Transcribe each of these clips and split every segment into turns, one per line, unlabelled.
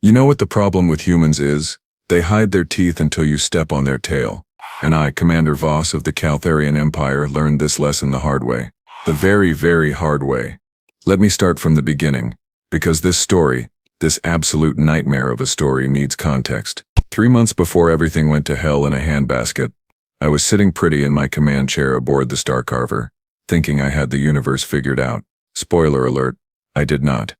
You know what the problem with humans is? They hide their teeth until you step on their tail. And I, Commander Voss of the Kaltherian Empire, learned this lesson the hard way. The very, very hard way. Let me start from the beginning, because this story, this absolute nightmare of a story, needs context. 3 months before everything went to hell in a handbasket, I was sitting pretty in my command chair aboard the Starcarver, thinking I had the universe figured out. Spoiler alert, I did not.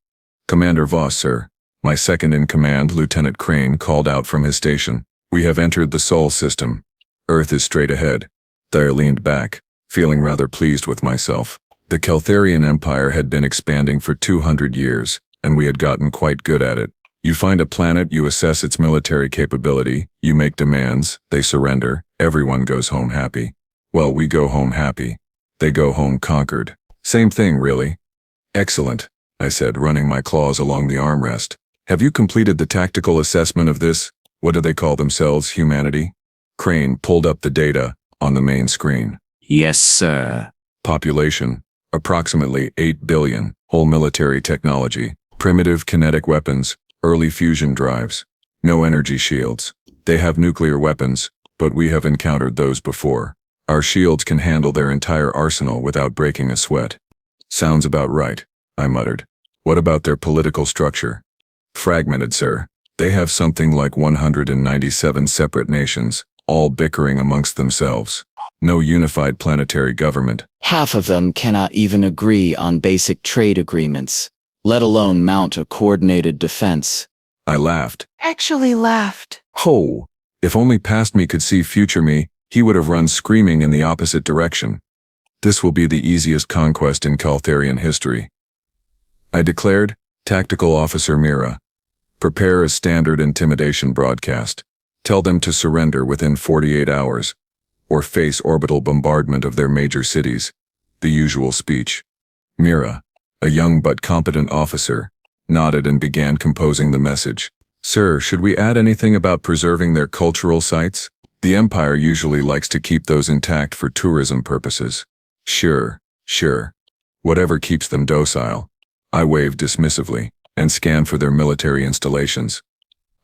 Commander Voss, sir. My second-in-command, Lieutenant Crane, called out from his station. We have entered the Sol system. Earth is straight ahead. I leaned back, feeling rather pleased with myself. The Kaltherian Empire had been expanding for 200 years, and we had gotten quite good at it. You find a planet, you assess its military capability, you make demands, they surrender, everyone goes home happy. Well, we go home happy. They go home conquered. Same thing, really. Excellent, I said, running my claws along the armrest. Have you completed the tactical assessment of this, what do they call themselves, humanity? Crane pulled up the data on the main screen.
Yes, sir.
Population, approximately 8 billion. Whole military technology, primitive kinetic weapons, early fusion drives, no energy shields. They have nuclear weapons, but we have encountered those before. Our shields can handle their entire arsenal without breaking a sweat. Sounds about right, I muttered. What about their political structure? Fragmented, sir. They have something like 197 separate nations, all bickering amongst themselves. No unified planetary government.
Half of them cannot even agree on basic trade agreements, let alone mount a coordinated defense.
I laughed.
Actually laughed.
Ho! If only past me could see future me, he would have run screaming in the opposite direction. This will be the easiest conquest in Kaltherian history. I declared. Tactical Officer Mira. Prepare a standard intimidation broadcast. Tell them to surrender within 48 hours, or face orbital bombardment of their major cities. The usual speech. Mira, a young but competent officer, nodded and began composing the message. Sir, should we add anything about preserving their cultural sites? The Empire usually likes to keep those intact for tourism purposes. Sure. Whatever keeps them docile. I waved dismissively and scanned for their military installations.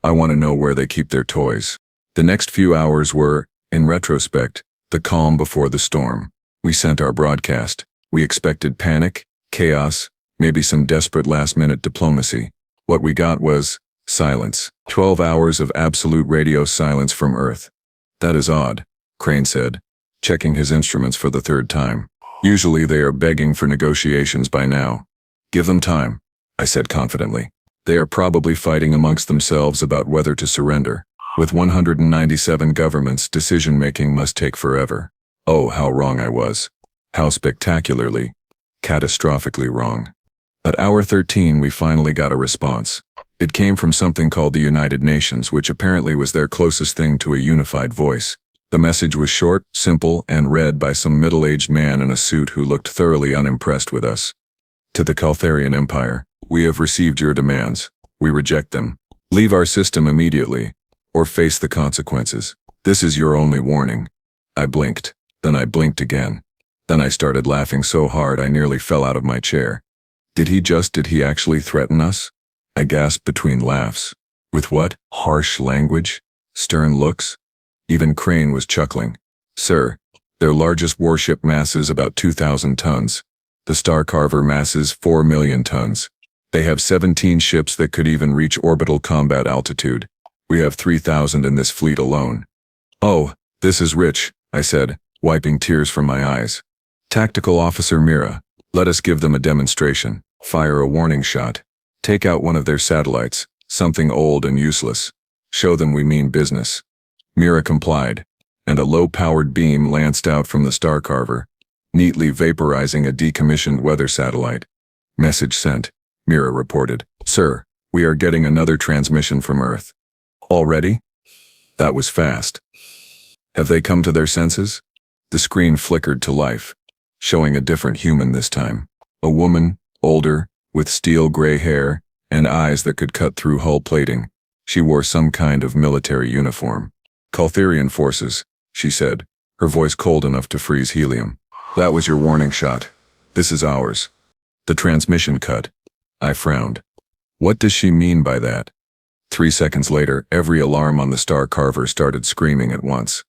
I want to know where they keep their toys. The next few hours were, in retrospect, the calm before the storm. We sent our broadcast. We expected panic, chaos, maybe some desperate last-minute diplomacy. What we got was silence. 12 hours of absolute radio silence from Earth. That is odd, Crane said, checking his instruments for the third time. Usually they are begging for negotiations by now. Give them time, I said confidently. They are probably fighting amongst themselves about whether to surrender. With 197 governments, decision-making must take forever. Oh, how wrong I was. How spectacularly, catastrophically wrong. At hour 13 we finally got a response. It came from something called the United Nations, which apparently was their closest thing to a unified voice. The message was short, simple, and read by some middle-aged man in a suit who looked thoroughly unimpressed with us. To the Kaltherian Empire, we have received your demands. We reject them. Leave our system immediately, or face the consequences. This is your only warning. I blinked. Then I blinked again. Then I started laughing so hard I nearly fell out of my chair. Did he actually threaten us? I gasped between laughs. With what? Harsh language? Stern looks? Even Crane was chuckling. Sir, their largest warship mass is about 2,000 tons. The Starcarver mass is 4 million tons. They have 17 ships that could even reach orbital combat altitude. We have 3,000 in this fleet alone. Oh, this is rich, I said, wiping tears from my eyes. Tactical Officer Mira, let us give them a demonstration. Fire a warning shot. Take out one of their satellites, something old and useless. Show them we mean business. Mira complied, and a low-powered beam lanced out from the Starcarver, neatly vaporizing a decommissioned weather satellite. Message sent, Mira reported. Sir, we are getting another transmission from Earth. Already? That was fast. Have they come to their senses? The screen flickered to life, showing a different human this time. A woman, older, with steel gray hair and eyes that could cut through hull plating. She wore some kind of military uniform. Kaltherian forces, she said, her voice cold enough to freeze helium. That was your warning shot. This is ours. The transmission cut. I frowned. What does she mean by that? 3 seconds later, every alarm on the Star Carver started screaming at once.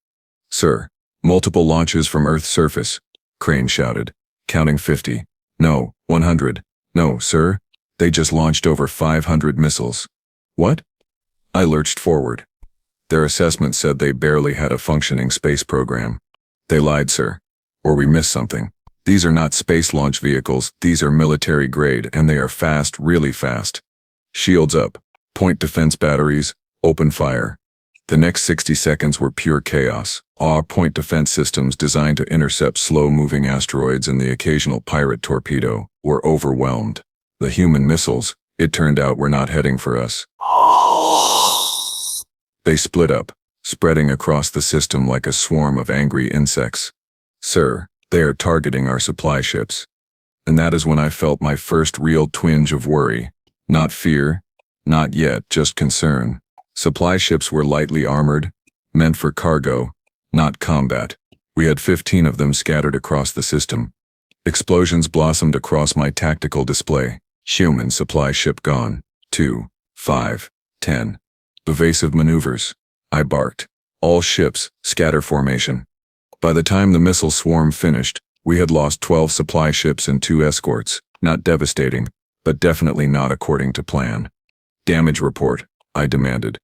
"Sir, multiple launches from Earth's surface," Crane shouted, counting 50. "No, 100. No, sir. They just launched over 500 missiles." "What?" I lurched forward. "Their assessment said they barely had a functioning space program." "They lied, sir. Or we missed something. These are not space launch vehicles, these are military grade, and they are fast, really fast. Shields up. Point defense batteries. Open fire." The next 60 seconds were pure chaos. Our point defense systems designed to intercept slow-moving asteroids and the occasional pirate torpedo were overwhelmed. The human missiles, it turned out, were not heading for us. They split up, spreading across the system like a swarm of angry insects. "Sir, they are targeting our supply ships." And that is when I felt my first real twinge of worry. Not fear, not yet, just concern. Supply ships were lightly armored, meant for cargo, not combat. We had 15 of them scattered across the system. Explosions blossomed across my tactical display. Human supply ship gone. 2, 5, 10. Evasive maneuvers. I barked. All ships, scatter formation. By the time the missile swarm finished, we had lost 12 supply ships and 2 escorts. Not devastating, but definitely not according to plan. "Damage report," I demanded.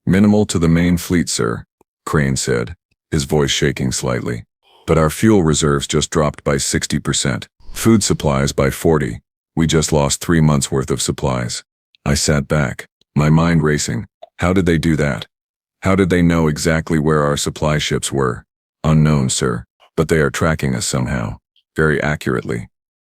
"Minimal to the main fleet, sir," Crane said, his voice shaking slightly. "But our fuel reserves just dropped by 60%. Food supplies by 40. We just lost 3 months' worth of supplies." I sat back, my mind racing. How did they do that? How did they know exactly where our supply ships were? "Unknown, sir, but they are tracking us somehow. Very accurately."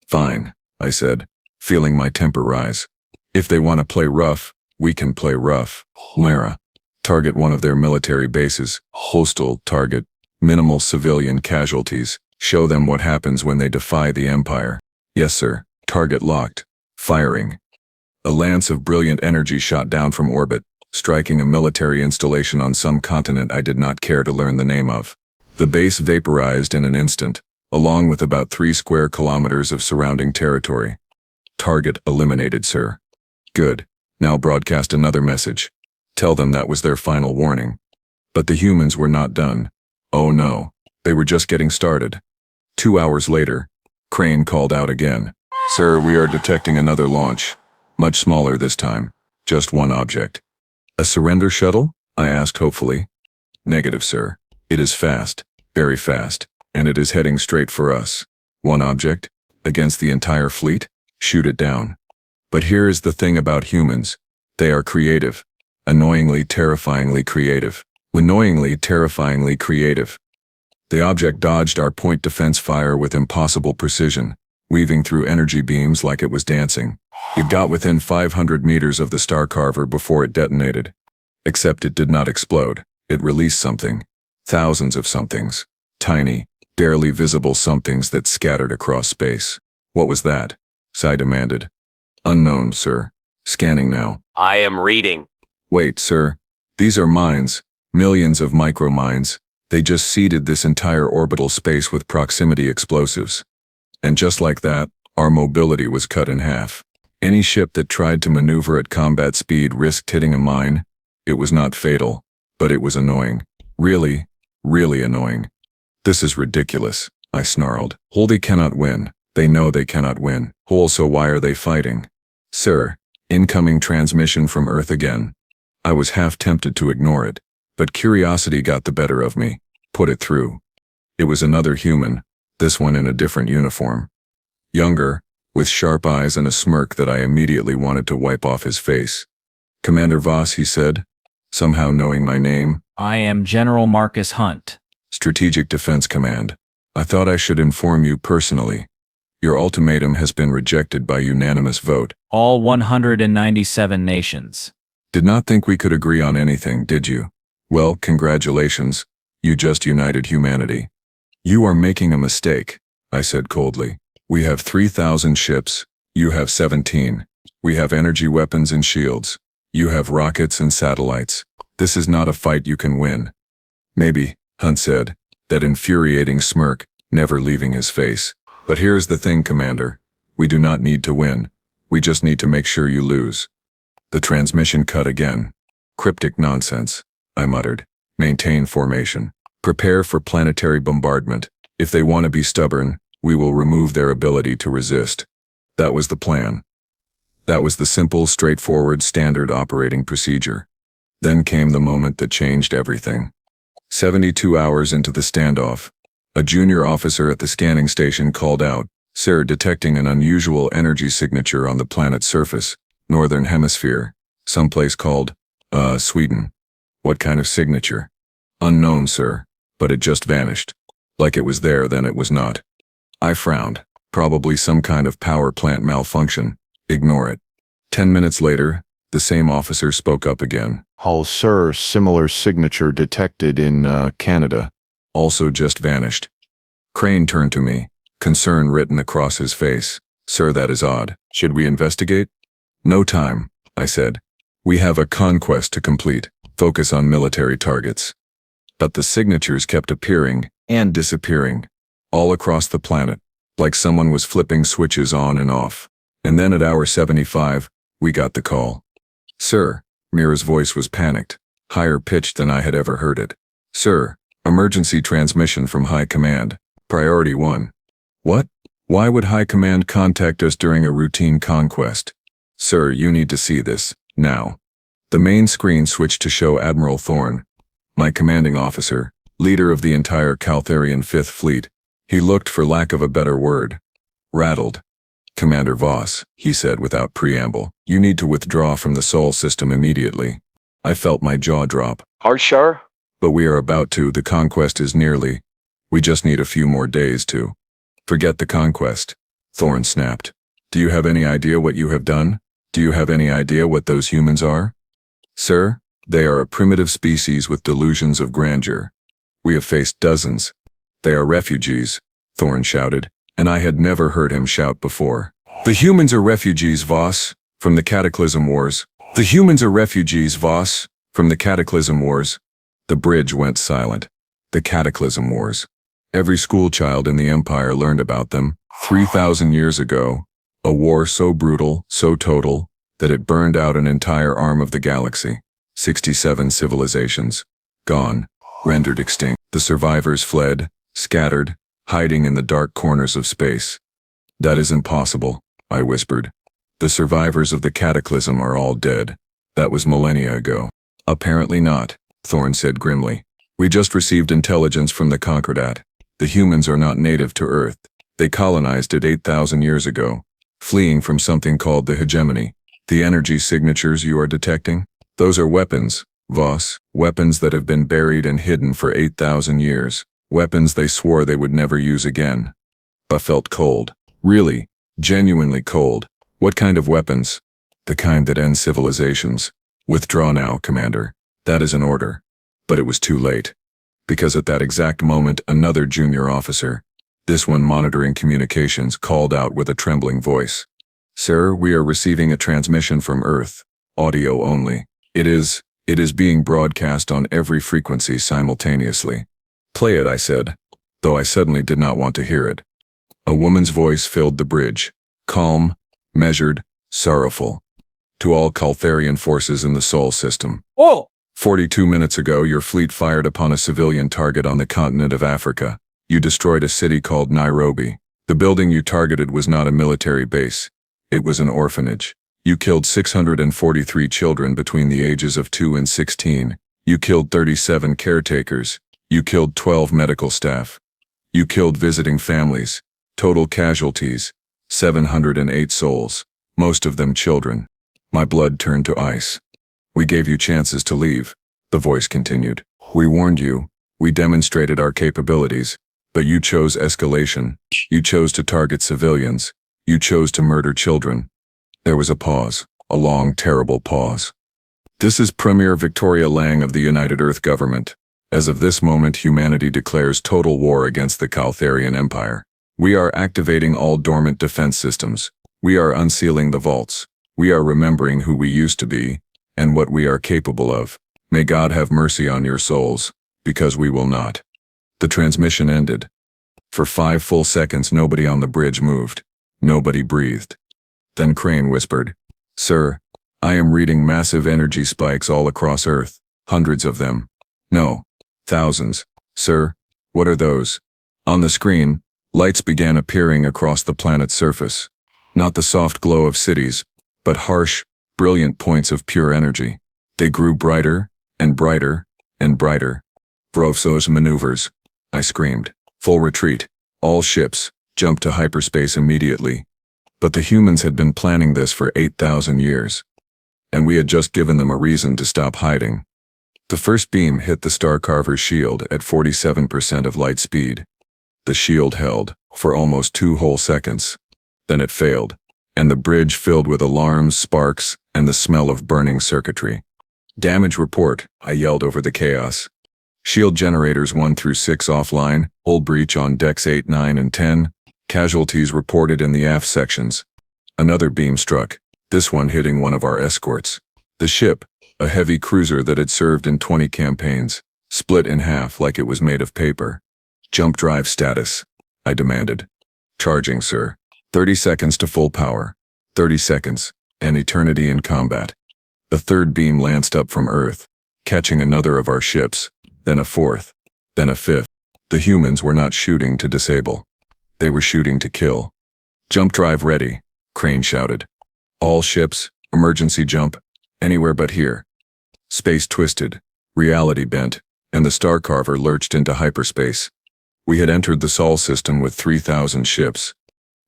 "Fine," I said, feeling my temper rise. "If they want to play rough, we can play rough. Lara, target one of their military bases. Hostile target. Minimal civilian casualties. Show them what happens when they defy the Empire." "Yes, sir. Target locked." Firing. A lance of brilliant energy shot down from orbit, striking a military installation on some continent I did not care to learn the name of. The base vaporized in an instant, along with about 3 square kilometers of surrounding territory. "Target eliminated, sir." "Good. Now broadcast another message. Tell them that was their final warning." But the humans were not done. Oh no, they were just getting started. 2 hours later, Crane called out again. "Sir, we are detecting another launch. Much smaller this time. Just one object." "A surrender shuttle?" I asked hopefully. "Negative, sir. It is fast, very fast, and it is heading straight for us." "One object? Against the entire fleet? Shoot it down." But here is the thing about humans. They are creative. Annoyingly, terrifyingly creative. Annoyingly, terrifyingly creative. The object dodged our point defense fire with impossible precision, weaving through energy beams like it was dancing. It got within 500 meters of the Star Carver before it detonated. Except it did not explode. It released something. Thousands of somethings. Tiny, barely visible somethings that scattered across space. "What was that?" I demanded. "Unknown, sir. Scanning now."
I am reading.
"Wait, sir. These are mines. Millions of micro-mines. They just seeded this entire orbital space with proximity explosives. And just like that, our mobility was cut in half. Any ship that tried to maneuver at combat speed risked hitting a mine. It was not fatal, but it was annoying. Really, really annoying." "This is ridiculous," I snarled. "They cannot win. They know they cannot win. So why are they fighting?" "Sir, incoming transmission from Earth again." I was half tempted to ignore it, but curiosity got the better of me. Put it through. It was another human, this one in a different uniform. Younger, with sharp eyes and a smirk that I immediately wanted to wipe off his face. "Commander Voss," he said, somehow knowing my name.
"I am General Marcus Hunt."
"Strategic Defense Command. I thought I should inform you personally. Your ultimatum has been rejected by unanimous vote."
"All 197 nations."
"Did not think we could agree on anything, did you? Well, congratulations. You just united humanity." "You are making a mistake," I said coldly. "We have 3,000 ships. You have 17. We have energy weapons and shields. You have rockets and satellites. This is not a fight you can win." "Maybe," Hunt said, that infuriating smirk never leaving his face. "But here's the thing, Commander. We do not need to win. We just need to make sure you lose." The transmission cut again. Cryptic nonsense, I muttered. Maintain formation. Prepare for planetary bombardment. If they want to be stubborn, we will remove their ability to resist. That was the plan. That was the simple, straightforward, standard operating procedure. Then came the moment that changed everything. 72 hours into the standoff, a junior officer at the scanning station called out, "Sir, detecting an unusual energy signature on the planet's surface, northern hemisphere, someplace called, Sweden." "What kind of signature?" "Unknown, sir, but it just vanished. Like it was there, then it was not." I frowned. Probably some kind of power plant malfunction. Ignore it. 10 minutes later, the same officer spoke up again.
"Hull, sir, similar signature detected in, Canada."
Also just vanished. Crane turned to me, concern written across his face. "Sir, that is odd. Should we investigate?" "No time," I said. "We have a conquest to complete. Focus on military targets." But the signatures kept appearing and disappearing, all across the planet, like someone was flipping switches on and off. And then at hour 75, we got the call. "Sir," Mira's voice was panicked, higher pitched than I had ever heard it. "Sir, emergency transmission from High Command. Priority 1. "What? Why would High Command contact us during a routine conquest?" "Sir, you need to see this, now." The main screen switched to show Admiral Thorne, my commanding officer, leader of the entire Kaltherian 5th Fleet. He looked, for lack of a better word, rattled. "Commander Voss," he said without preamble, "you need to withdraw from the Sol system immediately." I felt my jaw drop.
Sure?
"But we are about to. The conquest is nearly. We just need a few more days to." "Forget the conquest," Thorne snapped. "Do you have any idea what you have done? Do you have any idea what those humans are?" "Sir, they are a primitive species with delusions of grandeur. We have faced dozens. They are refugees," Thorne shouted, and I had never heard him shout before. "The humans are refugees, Voss, from the Cataclysm Wars. The humans are refugees, Voss, from the Cataclysm Wars." The bridge went silent. The Cataclysm Wars. Every schoolchild in the Empire learned about them 3,000 years ago. A war so brutal, so total, that it burned out an entire arm of the galaxy. 67 civilizations. Gone. Rendered extinct. The survivors fled, scattered, hiding in the dark corners of space. "That is impossible," I whispered. "The survivors of the Cataclysm are all dead. That was millennia ago." "Apparently not," Thorne said grimly. "We just received intelligence from the Concordat. The humans are not native to Earth. They colonized it 8,000 years ago, fleeing from something called the hegemony. The energy signatures you are detecting? Those are weapons, Voss, weapons that have been buried and hidden for 8,000 years. Weapons they swore they would never use again." I felt cold. Really, genuinely cold. "What kind of weapons?" "The kind that end civilizations." "Withdraw now, Commander. That is an order." But it was too late. Because at that exact moment, another junior officer, this one monitoring communications, called out with a trembling voice. "Sir, we are receiving a transmission from Earth. Audio only. It is being broadcast on every frequency simultaneously." "Play it," I said, though I suddenly did not want to hear it. A woman's voice filled the bridge, calm, measured, sorrowful. "To all Kaltherian forces in the Sol system.
Oh!
42 minutes ago, your fleet fired upon a civilian target on the continent of Africa. You destroyed a city called Nairobi. The building you targeted was not a military base. It was an orphanage. You killed 643 children between the ages of 2 and 16. You killed 37 caretakers. You killed 12 medical staff. You killed visiting families. Total casualties, 708 souls, most of them children." My blood turned to ice. "We gave you chances to leave," the voice continued. "We warned you. We demonstrated our capabilities. But you chose escalation. You chose to target civilians. You chose to murder children." There was a pause, a long, terrible pause. "This is Premier Victoria Lang of the United Earth Government. As of this moment, humanity declares total war against the Kaltherian Empire. We are activating all dormant defense systems. We are unsealing the vaults. We are remembering who we used to be, and what we are capable of. May God have mercy on your souls, because we will not." The transmission ended. For 5 full seconds, nobody on the bridge moved. Nobody breathed. Then Crane whispered, "Sir, I am reading massive energy spikes all across Earth. Hundreds of them. No. Thousands. Sir, what are those? On the screen, lights began appearing across the planet's surface. Not the soft glow of cities, but harsh, brilliant points of pure energy. They grew brighter, and brighter, and brighter. Vrovso's maneuvers. I screamed. Full retreat. All ships, jump to hyperspace immediately. But the humans had been planning this for 8,000 years. And we had just given them a reason to stop hiding. The first beam hit the Starcarver's shield at 47% of light speed. The shield held for almost 2 whole seconds. Then it failed, and the bridge filled with alarms, sparks, and the smell of burning circuitry. Damage report, I yelled over the chaos. Shield generators 1 through 6 offline, hull breach on decks 8, 9, and 10. Casualties reported in the aft sections. Another beam struck, this one hitting one of our escorts. The ship, a heavy cruiser that had served in 20 campaigns, split in half like it was made of paper. Jump drive status, I demanded. Charging, sir. 30 seconds to full power. 30 seconds, an eternity in combat. A third beam lanced up from Earth, catching another of our ships, then a fourth, then a fifth. The humans were not shooting to disable. They were shooting to kill. Jump drive ready, Crane shouted. All ships, emergency jump, anywhere but here. Space twisted, reality bent, and the Starcarver lurched into hyperspace. We had entered the Sol system with 3,000 ships.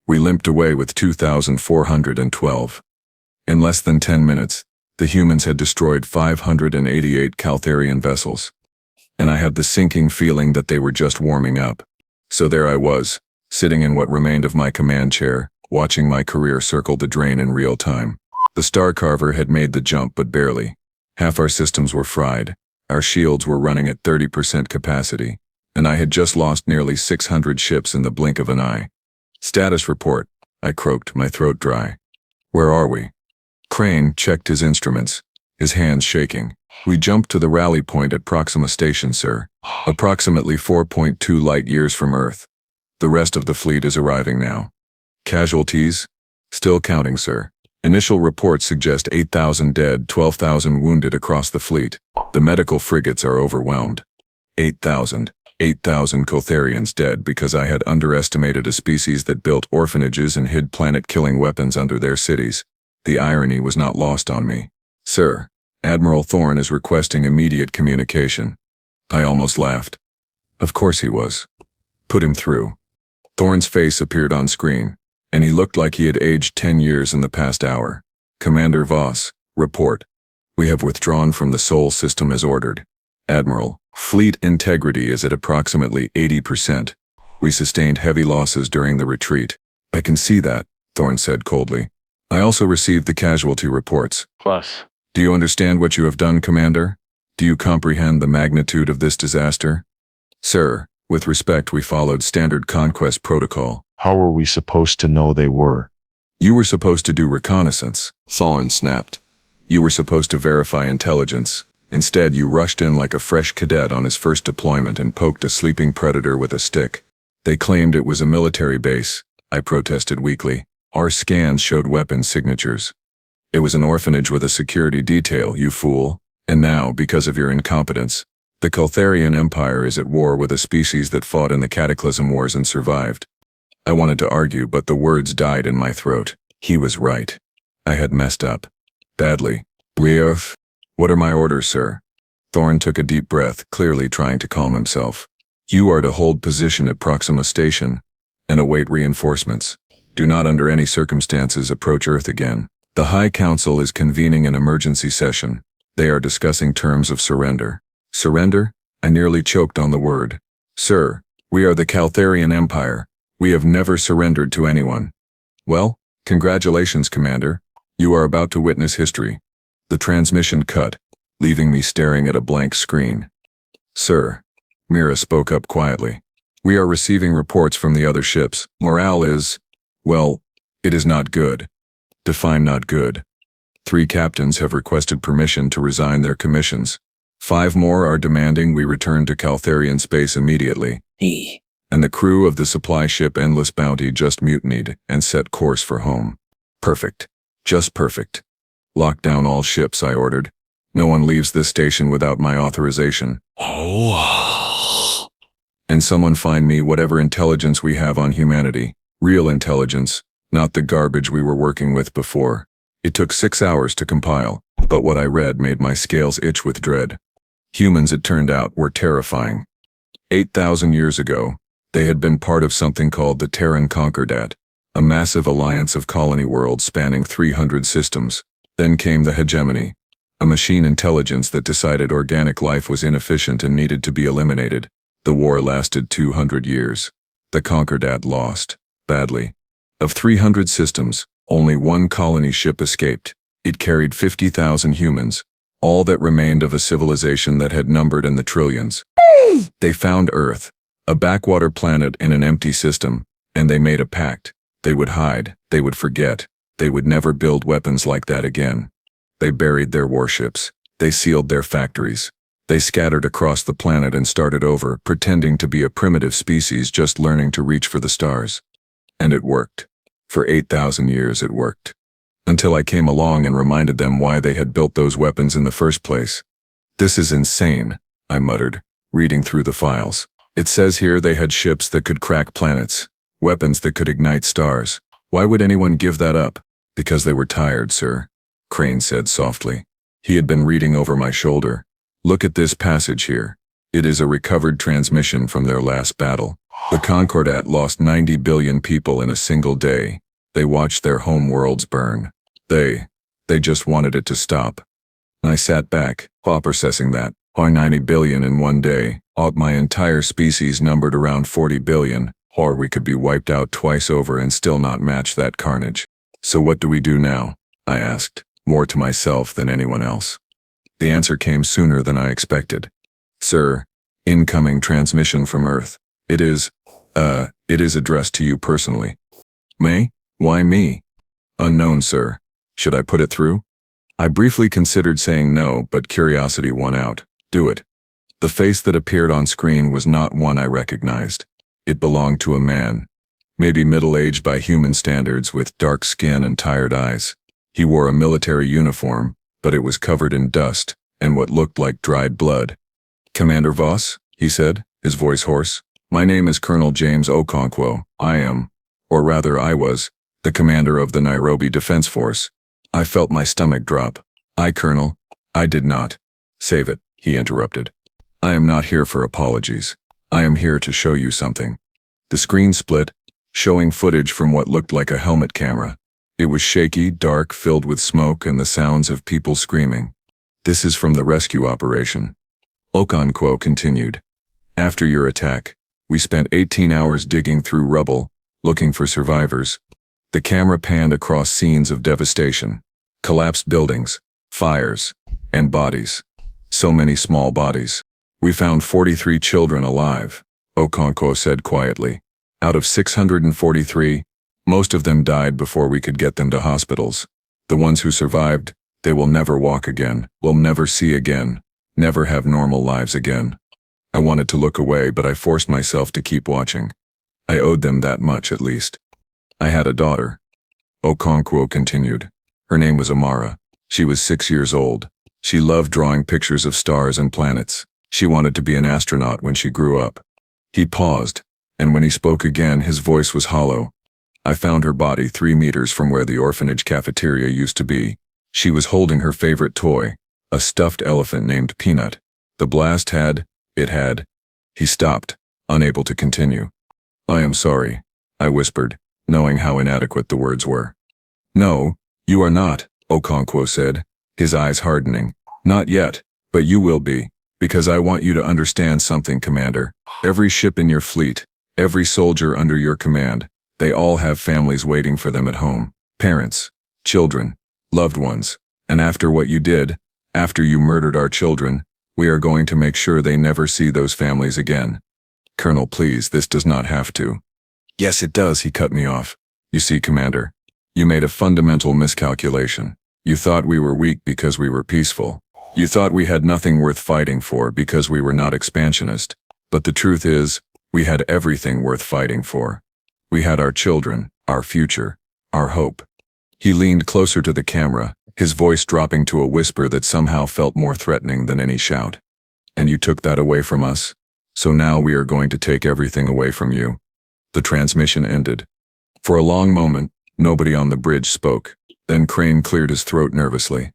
We limped away with 2,412. In less than 10 minutes, the humans had destroyed 588 Kaltherian vessels. And I had the sinking feeling that they were just warming up. So there I was, sitting in what remained of my command chair, watching my career circle the drain in real time. The Starcarver had made the jump, but barely. Half our systems were fried. Our shields were running at 30% capacity. And I had just lost nearly 600 ships in the blink of an eye. Status report, I croaked, my throat dry. Where are we? Crane checked his instruments, his hands shaking. We jumped to the rally point at Proxima Station, sir. Approximately 4.2 light years from Earth. The rest of the fleet is arriving now. Casualties? Still counting, sir. Initial reports suggest 8,000 dead, 12,000 wounded across the fleet. The medical frigates are overwhelmed. 8,000 Kaltherians dead because I had underestimated a species that built orphanages and hid planet-killing weapons under their cities. The irony was not lost on me. Sir, Admiral Thorne is requesting immediate communication. I almost laughed. Of course he was. Put him through. Thorne's face appeared on screen, and he looked like he had aged 10 years in the past hour. Commander Voss, report. We have withdrawn from the Sol system as ordered. Admiral, fleet integrity is at approximately 80%. We sustained heavy losses during the retreat. I can see that, Thorne said coldly. I also received the casualty reports.
Plus.
Do you understand what you have done, Commander? Do you comprehend the magnitude of this disaster? Sir, with respect, we followed standard conquest protocol.
How were we supposed to know they were?
You were supposed to do reconnaissance, Thorne snapped. You were supposed to verify intelligence. Instead, you rushed in like a fresh cadet on his first deployment and poked a sleeping predator with a stick. They claimed it was a military base, I protested weakly. Our scans showed weapon signatures. It was an orphanage with a security detail, you fool. And now, because of your incompetence, the Kaltherian Empire is at war with a species that fought in the Cataclysm Wars and survived. I wanted to argue, but the words died in my throat. He was right. I had messed up. Badly. What are my orders, sir? Thorne took a deep breath, clearly trying to calm himself. You are to hold position at Proxima Station and await reinforcements. Do not under any circumstances approach Earth again. The High Council is convening an emergency session. They are discussing terms of surrender. Surrender? I nearly choked on the word. Sir, we are the Kaltherian Empire. We have never surrendered to anyone. Well, congratulations, Commander. You are about to witness history. The transmission cut, leaving me staring at a blank screen. Sir, Mira spoke up quietly. We are receiving reports from the other ships. Morale is, well, it is not good. Define not good. 3 captains have requested permission to resign their commissions. 5 more are demanding we return to Kaltherian space immediately. And the crew of the supply ship Endless Bounty just mutinied and set course for home. Perfect. Just perfect. Lock down all ships, I ordered. No one leaves this station without my authorization. And someone find me whatever intelligence we have on humanity. Real intelligence, not the garbage we were working with before. It took 6 hours to compile, but what I read made my scales itch with dread. Humans, it turned out, were terrifying. 8,000 years ago, they had been part of something called the Terran Concordat, a massive alliance of colony worlds spanning 300 systems. Then came the hegemony, a machine intelligence that decided organic life was inefficient and needed to be eliminated. The war lasted 200 years. The Concordat lost, badly. Of 300 systems, only one colony ship escaped. It carried 50,000 humans, all that remained of a civilization that had numbered in the trillions. They found Earth, a backwater planet in an empty system, and they made a pact. They would hide, they would forget, they would never build weapons like that again. They buried their warships, they sealed their factories. They scattered across the planet and started over, pretending to be a primitive species just learning to reach for the stars. And it worked. For 8,000 years it worked. Until I came along and reminded them why they had built those weapons in the first place. This is insane, I muttered, reading through the files. It says here they had ships that could crack planets, weapons that could ignite stars. Why would anyone give that up? Because they were tired, sir, Crane said softly. He had been reading over my shoulder. Look at this passage here. It is a recovered transmission from their last battle. The Concordat lost 90 billion people in a single day. They watched their home worlds burn. They just wanted it to stop. I sat back, processing that. Why 90 billion in one day? My entire species numbered around 40 billion, or we could be wiped out twice over and still not match that carnage. So what do we do now? I asked, more to myself than anyone else. The answer came sooner than I expected. Sir, incoming transmission from Earth. It is addressed to you personally. Me? Why me? Unknown, sir. Should I put it through? I briefly considered saying no, but curiosity won out. Do it. The face that appeared on screen was not one I recognized. It belonged to a man, maybe middle-aged by human standards, with dark skin and tired eyes. He wore a military uniform, but it was covered in dust and what looked like dried blood. Commander Voss, he said, his voice hoarse. My name is Colonel James Okonkwo. I am, or rather I was, the commander of the Nairobi Defense Force. I felt my stomach drop. Colonel, I did not. Save it, he interrupted. I am not here for apologies. I am here to show you something. The screen split, showing footage from what looked like a helmet camera. It was shaky, dark, filled with smoke and the sounds of people screaming. This is from the rescue operation. Okonkwo continued. After your attack, we spent 18 hours digging through rubble, looking for survivors. The camera panned across scenes of devastation, collapsed buildings, fires, and bodies. So many small bodies. We found 43 children alive, Okonkwo said quietly. Out of 643, most of them died before we could get them to hospitals. The ones who survived, they will never walk again, will never see again, never have normal lives again. I wanted to look away, but I forced myself to keep watching. I owed them that much at least. I had a daughter. Okonkwo continued. Her name was Amara. She was 6 years old. She loved drawing pictures of stars and planets. She wanted to be an astronaut when she grew up. He paused, and when he spoke again, his voice was hollow. I found her body 3 meters from where the orphanage cafeteria used to be. She was holding her favorite toy, a stuffed elephant named Peanut. The blast had. He stopped, unable to continue. I am sorry, I whispered, knowing how inadequate the words were. No, you are not, Okonkwo said, his eyes hardening. Not yet, but you will be, because I want you to understand something, Commander. Every ship in your fleet, every soldier under your command, they all have families waiting for them at home. Parents, children, loved ones. And after what you did, after you murdered our children, we are going to make sure they never see those families again. Colonel, please, this does not have to. Yes, it does, he cut me off. You see, Commander, you made a fundamental miscalculation. You thought we were weak because we were peaceful. You thought we had nothing worth fighting for because we were not expansionist. But the truth is, we had everything worth fighting for. We had our children, our future, our hope. He leaned closer to the camera, his voice dropping to a whisper that somehow felt more threatening than any shout. And you took that away from us? So now we are going to take everything away from you. The transmission ended. For a long moment, nobody on the bridge spoke. Then Crane cleared his throat nervously.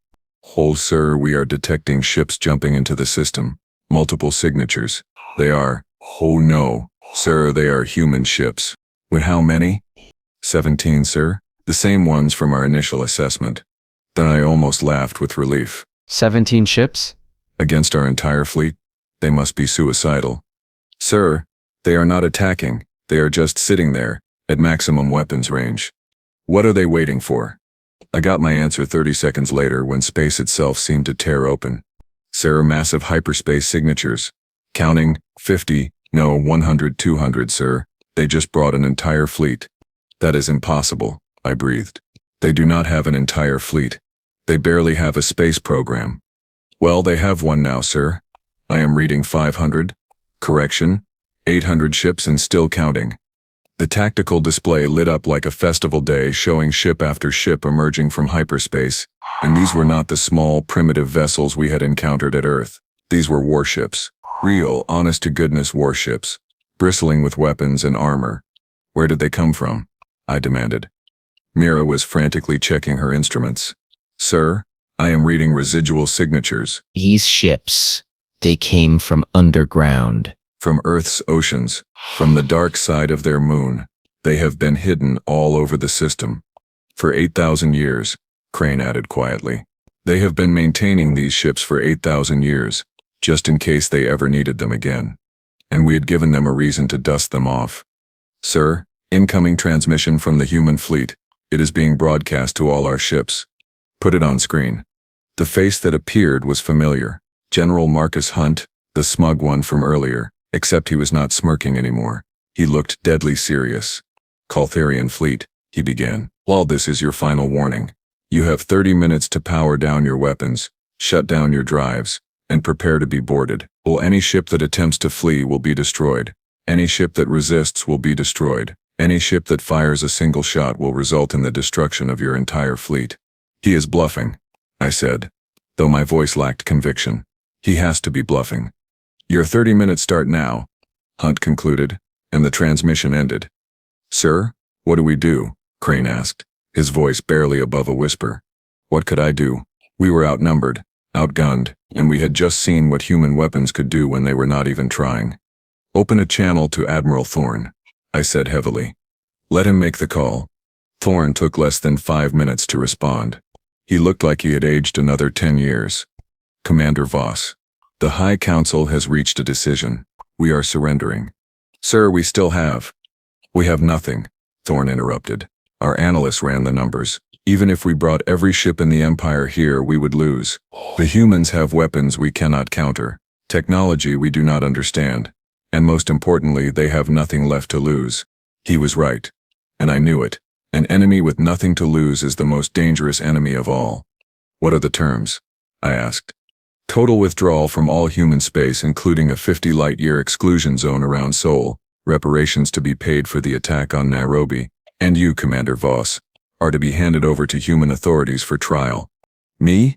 "Oh, sir, we are detecting ships jumping into the system. Multiple signatures. They are, oh no, sir, they are human ships." "With how many?" 17, sir. The same ones from our initial assessment." Then I almost laughed with relief.
17 ships?
"Against our entire fleet? They must be suicidal." "Sir, they are not attacking. They are just sitting there, at maximum weapons range. What are they waiting for?" I got my answer 30 seconds later when space itself seemed to tear open. "Sir, massive hyperspace signatures. Counting, 50, no, 100, 200, sir. They just brought an entire fleet." "That is impossible," I breathed. "They do not have an entire fleet. They barely have a space program." "Well, they have one now, sir. I am reading 500. Correction, 800 ships and still counting." The tactical display lit up like a festival day, showing ship after ship emerging from hyperspace, and these were not the small, primitive vessels we had encountered at Earth. These were warships. Real, honest-to-goodness warships, bristling with weapons and armor. "Where did they come from?" I demanded. Mira was frantically checking her instruments. "Sir, I am reading residual signatures."
These ships, they came from underground.
"From Earth's oceans, from the dark side of their moon. They have been hidden all over the system. For 8,000 years, Crane added quietly. They have been maintaining these ships for 8,000 years, just in case they ever needed them again. And we had given them a reason to dust them off. Sir, incoming transmission from the human fleet. It is being broadcast to all our ships." "Put it on screen." The face that appeared was familiar. General Marcus Hunt, the smug one from earlier, except he was not smirking anymore. He looked deadly serious. "Kaltherian fleet," he began. "Well, this is your final warning. You have 30 minutes to power down your weapons, shut down your drives, and prepare to be boarded. Well, any ship that attempts to flee will be destroyed. Any ship that resists will be destroyed. Any ship that fires a single shot will result in the destruction of your entire fleet." "He is bluffing," I said, though my voice lacked conviction. "He has to be bluffing." "Your 30 minutes start now," Hunt concluded, and the transmission ended. "Sir, what do we do?" Crane asked, his voice barely above a whisper. What could I do? We were outnumbered, outgunned, and we had just seen what human weapons could do when they were not even trying. "Open a channel to Admiral Thorne," I said heavily. "Let him make the call." Thorne took less than 5 minutes to respond. He looked like he had aged another 10 years. "Commander Voss, the High Council has reached a decision. We are surrendering." "Sir, we still have." "We have nothing," Thorne interrupted. "Our analysts ran the numbers. Even if we brought every ship in the Empire here, we would lose. The humans have weapons we cannot counter, technology we do not understand, and most importantly, they have nothing left to lose." He was right. And I knew it. An enemy with nothing to lose is the most dangerous enemy of all. "What are the terms?" I asked. "Total withdrawal from all human space, including a 50 light-year exclusion zone around Seoul, reparations to be paid for the attack on Nairobi, and you, Commander Voss, are to be handed over to human authorities for trial." "Me?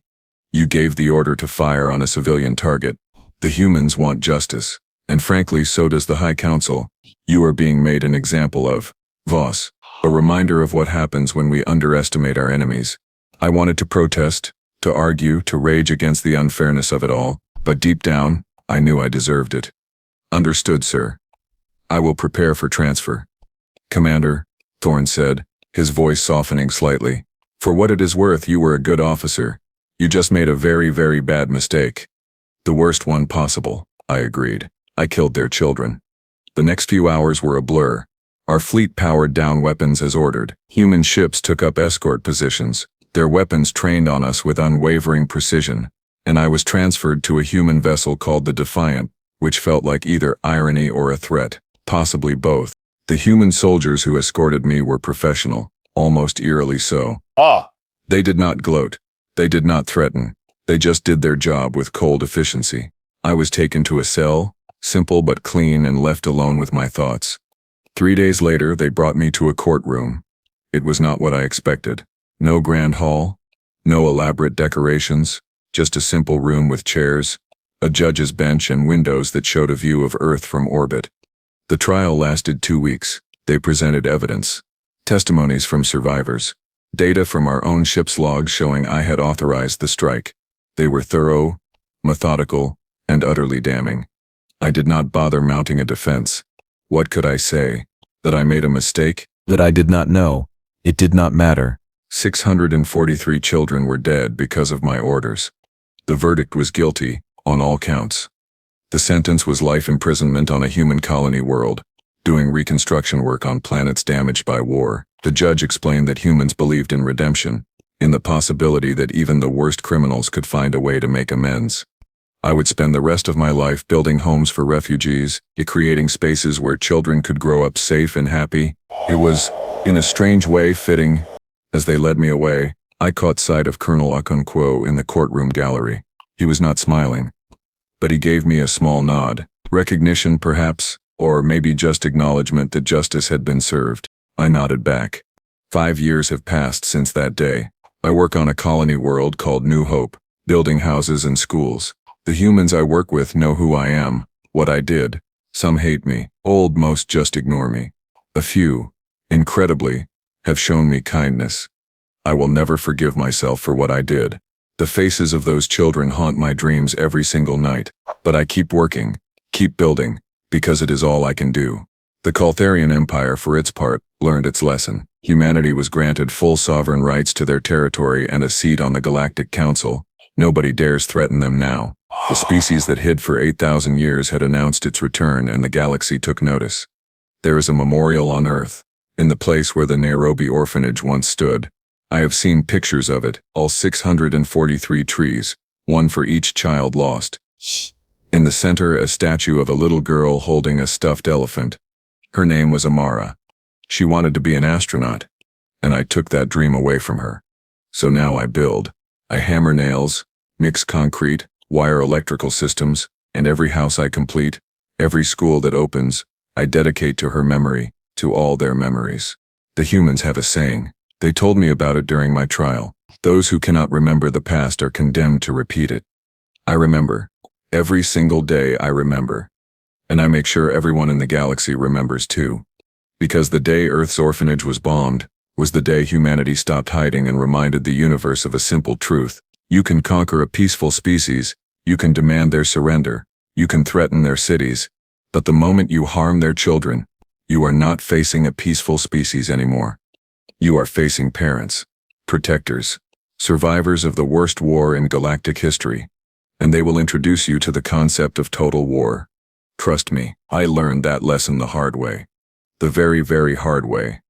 You gave the order to fire on a civilian target. The humans want justice, and frankly, so does the High Council. You are being made an example of." "Voss, a reminder of what happens when we underestimate our enemies." I wanted to protest, to argue, to rage against the unfairness of it all, but deep down, I knew I deserved it. "Understood, sir. I will prepare for transfer." "Commander," Thorne said, his voice softening slightly, "for what it is worth, you were a good officer. You just made a very, very bad mistake." "The worst one possible," I agreed. "I killed their children." The next few hours were a blur. Our fleet powered down weapons as ordered. Human ships took up escort positions, their weapons trained on us with unwavering precision, and I was transferred to a human vessel called the Defiant, which felt like either irony or a threat, possibly both. The human soldiers who escorted me were professional, almost eerily so. They did not gloat. They did not threaten. They just did their job with cold efficiency. I was taken to a cell, simple but clean, and left alone with my thoughts. 3 days later, they brought me to a courtroom. It was not what I expected. No grand hall, No elaborate decorations, just a simple room with chairs, a judge's bench and windows that showed a view of Earth from orbit. The trial lasted 2 weeks. They presented evidence, testimonies from survivors, data from our own ship's logs showing I had authorized the strike. They were thorough, methodical, and utterly damning. I did not bother mounting a defense. What could I say? That I made a mistake? That I did not know? It did not matter. 643 children were dead because of my orders. The verdict was guilty, on all counts. The sentence was life imprisonment on a human colony world, doing reconstruction work on planets damaged by war. The judge explained that humans believed in redemption, in the possibility that even the worst criminals could find a way to make amends. I would spend the rest of my life building homes for refugees, creating spaces where children could grow up safe and happy. It was, in a strange way, fitting. As they led me away, I caught sight of Colonel Okonkwo in the courtroom gallery. He was not smiling, but he gave me a small nod. Recognition, perhaps, or maybe just acknowledgement that justice had been served. I nodded back. 5 years have passed since that day. I work on a colony world called New Hope, building houses and schools. The humans I work with know who I am, what I did. Some hate me, most just ignore me. A few, incredibly, have shown me kindness. I will never forgive myself for what I did. The faces of those children haunt my dreams every single night, but I keep working, keep building, because it is all I can do. The Kaltherian Empire, for its part, learned its lesson. Humanity was granted full sovereign rights to their territory and a seat on the Galactic Council. Nobody dares threaten them now. The species that hid for 8,000 years had announced its return, and the galaxy took notice. There is a memorial on Earth, in the place where the Nairobi orphanage once stood. I have seen pictures of it, all 643 trees, one for each child lost. In the center, a statue of a little girl holding a stuffed elephant. Her name was Amara. She wanted to be an astronaut, and I took that dream away from her. So now I build. I hammer nails, mix concrete, wire electrical systems, and every house I complete, every school that opens, I dedicate to her memory, to all their memories. The humans have a saying. They told me about it during my trial. Those who cannot remember the past are condemned to repeat it. I remember. Every single day I remember. And I make sure everyone in the galaxy remembers too. Because the day Earth's orphanage was bombed was the day humanity stopped hiding and reminded the universe of a simple truth. You can conquer a peaceful species, you can demand their surrender, you can threaten their cities, but the moment you harm their children, you are not facing a peaceful species anymore. You are facing parents, protectors, survivors of the worst war in galactic history, and they will introduce you to the concept of total war. Trust me, I learned that lesson the hard way. The very, very hard way.